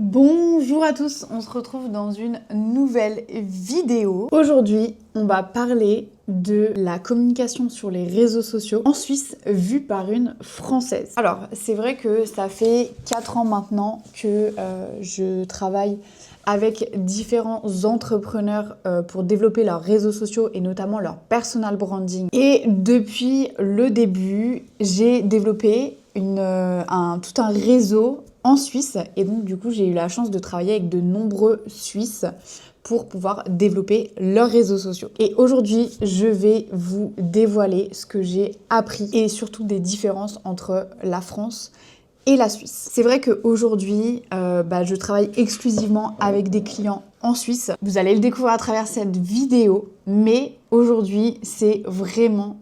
Bonjour à tous, on se retrouve dans une nouvelle vidéo. Aujourd'hui, on va parler de la communication sur les réseaux sociaux en Suisse vue par une Française. Alors, c'est vrai que ça fait 4 ans maintenant que je travaille avec différents entrepreneurs pour développer leurs réseaux sociaux et notamment leur personal branding. Et depuis le début, j'ai développé tout un réseau en Suisse et donc du coup j'ai eu la chance de travailler avec de nombreux Suisses pour pouvoir développer leurs réseaux sociaux. Et aujourd'hui, je vais vous dévoiler ce que j'ai appris et surtout des différences entre la France et la Suisse. C'est vrai qu'aujourd'hui, je travaille exclusivement avec des clients en Suisse. Vous allez le découvrir à travers cette vidéo, mais aujourd'hui, c'est vraiment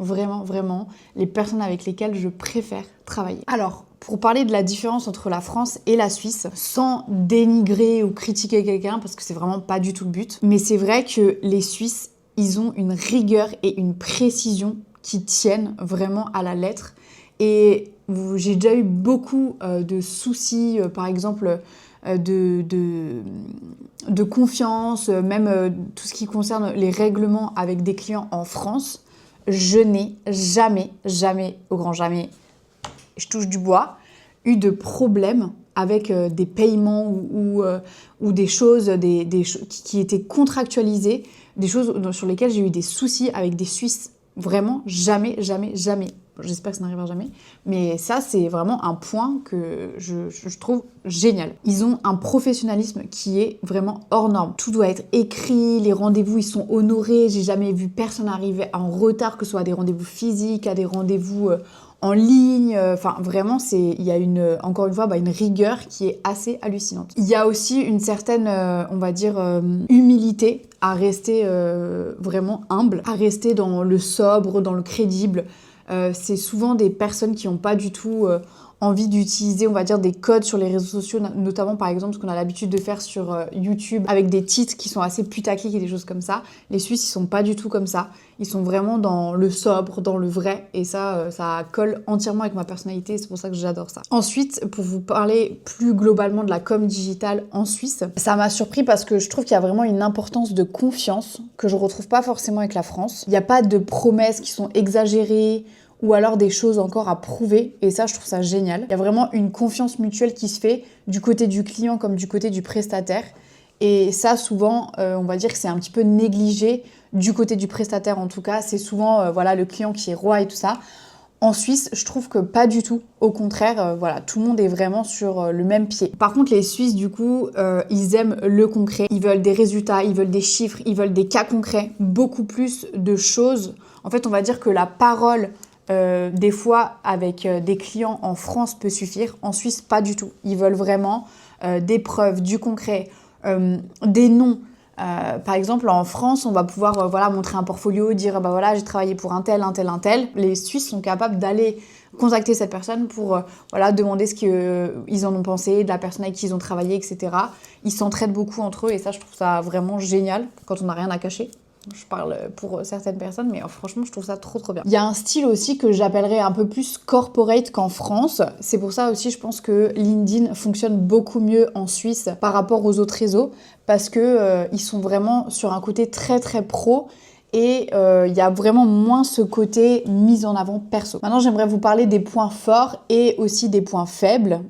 les personnes avec lesquelles je préfère travailler. Alors, pour parler de la différence entre la France et la Suisse, sans dénigrer ou critiquer quelqu'un, parce que c'est vraiment pas du tout le but, mais c'est vrai que les Suisses, ils ont une rigueur et une précision qui tiennent vraiment à la lettre. Et j'ai déjà eu beaucoup de soucis, par exemple, de confiance, même tout ce qui concerne les règlements avec des clients en France. Je n'ai jamais, au grand jamais, je touche du bois, eu de problème avec des paiements ou des choses qui étaient contractualisées, des choses sur lesquelles j'ai eu des soucis avec des Suisses. Vraiment, jamais. J'espère que ça n'arrivera jamais. Mais ça, c'est vraiment un point que je trouve génial. Ils ont un professionnalisme qui est vraiment hors norme. Tout doit être écrit, les rendez-vous, ils sont honorés. J'ai jamais vu personne arriver en retard, que ce soit à des rendez-vous physiques, à des rendez-vous en ligne. Enfin, vraiment, il y a encore une fois, une rigueur qui est assez hallucinante. Il y a aussi une certaine, humilité à rester vraiment humble, à rester dans le sobre, dans le crédible. C'est souvent des personnes qui n'ont pas du tout envie d'utiliser, on va dire, des codes sur les réseaux sociaux, notamment par exemple ce qu'on a l'habitude de faire sur YouTube avec des titres qui sont assez putaclic et des choses comme ça. Les Suisses, ils sont pas du tout comme ça. Ils sont vraiment dans le sobre, dans le vrai, et ça colle entièrement avec ma personnalité, et c'est pour ça que j'adore ça. Ensuite, pour vous parler plus globalement de la com digitale en Suisse, ça m'a surpris parce que je trouve qu'il y a vraiment une importance de confiance que je retrouve pas forcément avec la France. Il n'y a pas de promesses qui sont exagérées, ou alors des choses encore à prouver, et ça, je trouve ça génial. Il y a vraiment une confiance mutuelle qui se fait du côté du client comme du côté du prestataire, et ça, souvent, on va dire que c'est un petit peu négligé du côté du prestataire, en tout cas. C'est souvent le client qui est roi et tout ça. En Suisse, je trouve que pas du tout. Au contraire, tout le monde est vraiment sur le même pied. Par contre, les Suisses, du coup, ils aiment le concret. Ils veulent des résultats, ils veulent des chiffres, ils veulent des cas concrets. Beaucoup plus de choses. En fait, on va dire que la parole des fois, avec des clients en France peut suffire. En Suisse, pas du tout. Ils veulent vraiment des preuves, du concret, des noms. Par exemple, en France, on va pouvoir montrer un portfolio, dire j'ai travaillé pour un tel. Les Suisses sont capables d'aller contacter cette personne pour demander ce qu'ils en ont pensé, de la personne avec qui ils ont travaillé, etc. Ils s'entraident beaucoup entre eux et ça, je trouve ça vraiment génial quand on n'a rien à cacher. Je parle pour certaines personnes, mais franchement, je trouve ça trop bien. Il y a un style aussi que j'appellerais un peu plus corporate qu'en France. C'est pour ça aussi, je pense que LinkedIn fonctionne beaucoup mieux en Suisse par rapport aux autres réseaux, parce que ils sont vraiment sur un côté très pro, et il y a vraiment moins ce côté mise en avant perso. Maintenant, j'aimerais vous parler des points forts et aussi des points faibles,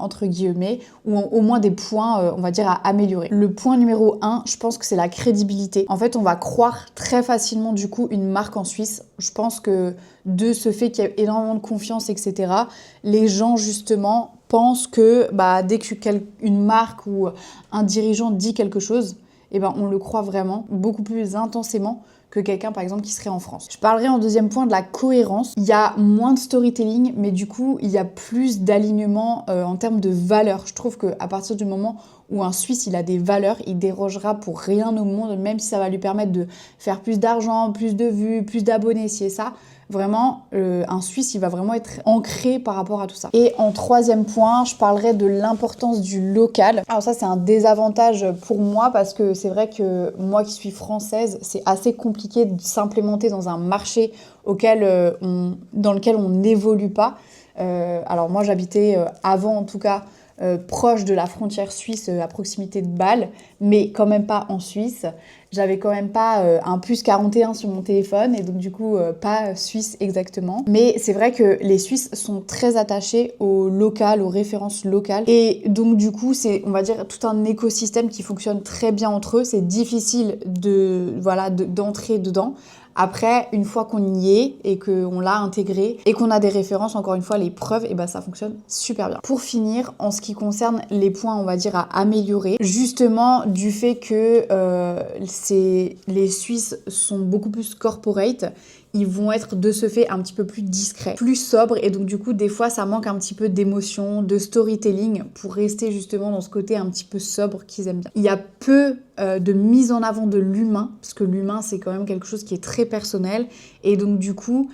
entre guillemets, ou au moins des points, on va dire, à améliorer. Le point numéro 1, je pense que c'est la crédibilité. En fait, on va croire très facilement, du coup, une marque en Suisse. Je pense que de ce fait qu'il y a énormément de confiance, etc., les gens, justement, pensent que dès qu'une marque ou un dirigeant dit quelque chose, on le croit vraiment, beaucoup plus intensément que quelqu'un, par exemple, qui serait en France. Je parlerai en deuxième point de la cohérence. Il y a moins de storytelling, mais du coup, il y a plus d'alignement en termes de valeurs. Je trouve qu'à partir du moment où un Suisse, il a des valeurs, il dérogera pour rien au monde, même si ça va lui permettre de faire plus d'argent, plus de vues, plus d'abonnés, ci et ça. Vraiment, un Suisse, il va vraiment être ancré par rapport à tout ça. Et en troisième point, je parlerai de l'importance du local. Alors ça, c'est un désavantage pour moi parce que c'est vrai que moi qui suis française, c'est assez compliqué de s'implémenter dans un marché dans lequel on n'évolue pas. Alors moi, j'habitais avant, en tout cas, proche de la frontière suisse, à proximité de Bâle, mais quand même pas en Suisse. J'avais quand même pas un plus 41 sur mon téléphone et donc du coup pas suisse exactement. Mais c'est vrai que les Suisses sont très attachés au local, aux références locales. Et donc du coup c'est, on va dire, tout un écosystème qui fonctionne très bien entre eux. C'est difficile d'entrer dedans. Après, une fois qu'on y est et qu'on l'a intégré et qu'on a des références, encore une fois, les preuves, et ben ça fonctionne super bien. Pour finir, en ce qui concerne les points, on va dire, à améliorer, justement du fait que les Suisses sont beaucoup plus corporate, ils vont être de ce fait un petit peu plus discrets, plus sobres, et donc du coup des fois ça manque un petit peu d'émotion, de storytelling pour rester justement dans ce côté un petit peu sobre qu'ils aiment bien. Il y a peu de mise en avant de l'humain, parce que l'humain c'est quand même quelque chose qui est très personnel, et donc du coup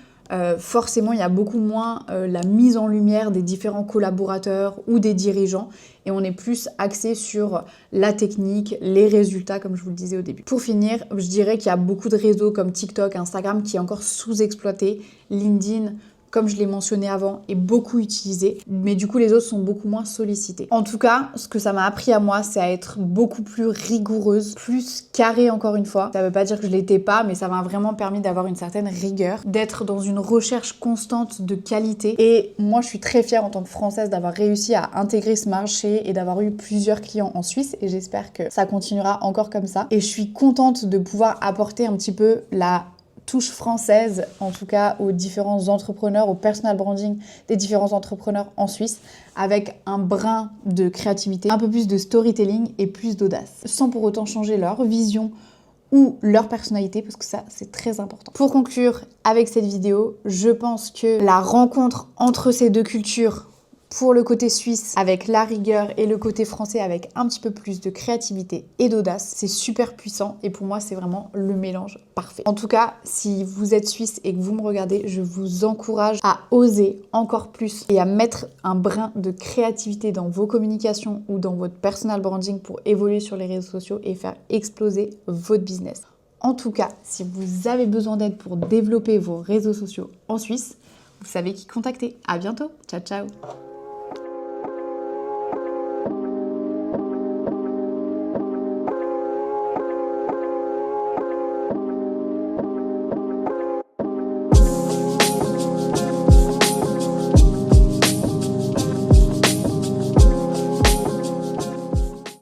forcément il y a beaucoup moins la mise en lumière des différents collaborateurs ou des dirigeants, et on est plus axé sur la technique, les résultats, comme je vous le disais au début. Pour finir, je dirais qu'il y a beaucoup de réseaux comme TikTok, Instagram qui est encore sous-exploité, LinkedIn, comme je l'ai mentionné avant, est beaucoup utilisé, mais du coup les autres sont beaucoup moins sollicités. En tout cas, ce que ça m'a appris à moi, c'est à être beaucoup plus rigoureuse, plus carrée encore une fois. Ça veut pas dire que je l'étais pas, mais ça m'a vraiment permis d'avoir une certaine rigueur, d'être dans une recherche constante de qualité. Et moi, je suis très fière en tant que Française d'avoir réussi à intégrer ce marché et d'avoir eu plusieurs clients en Suisse, et j'espère que ça continuera encore comme ça. Et je suis contente de pouvoir apporter un petit peu la touche française, en tout cas aux différents entrepreneurs, au personal branding des différents entrepreneurs en Suisse, avec un brin de créativité, un peu plus de storytelling et plus d'audace, sans pour autant changer leur vision ou leur personnalité, parce que ça, c'est très important. Pour conclure avec cette vidéo, je pense que la rencontre entre ces deux cultures, pour le côté suisse avec la rigueur et le côté français avec un petit peu plus de créativité et d'audace, c'est super puissant, et pour moi c'est vraiment le mélange parfait. En tout cas, si vous êtes suisse et que vous me regardez, je vous encourage à oser encore plus et à mettre un brin de créativité dans vos communications ou dans votre personal branding pour évoluer sur les réseaux sociaux et faire exploser votre business. En tout cas, si vous avez besoin d'aide pour développer vos réseaux sociaux en Suisse, vous savez qui contacter. À bientôt. Ciao, ciao.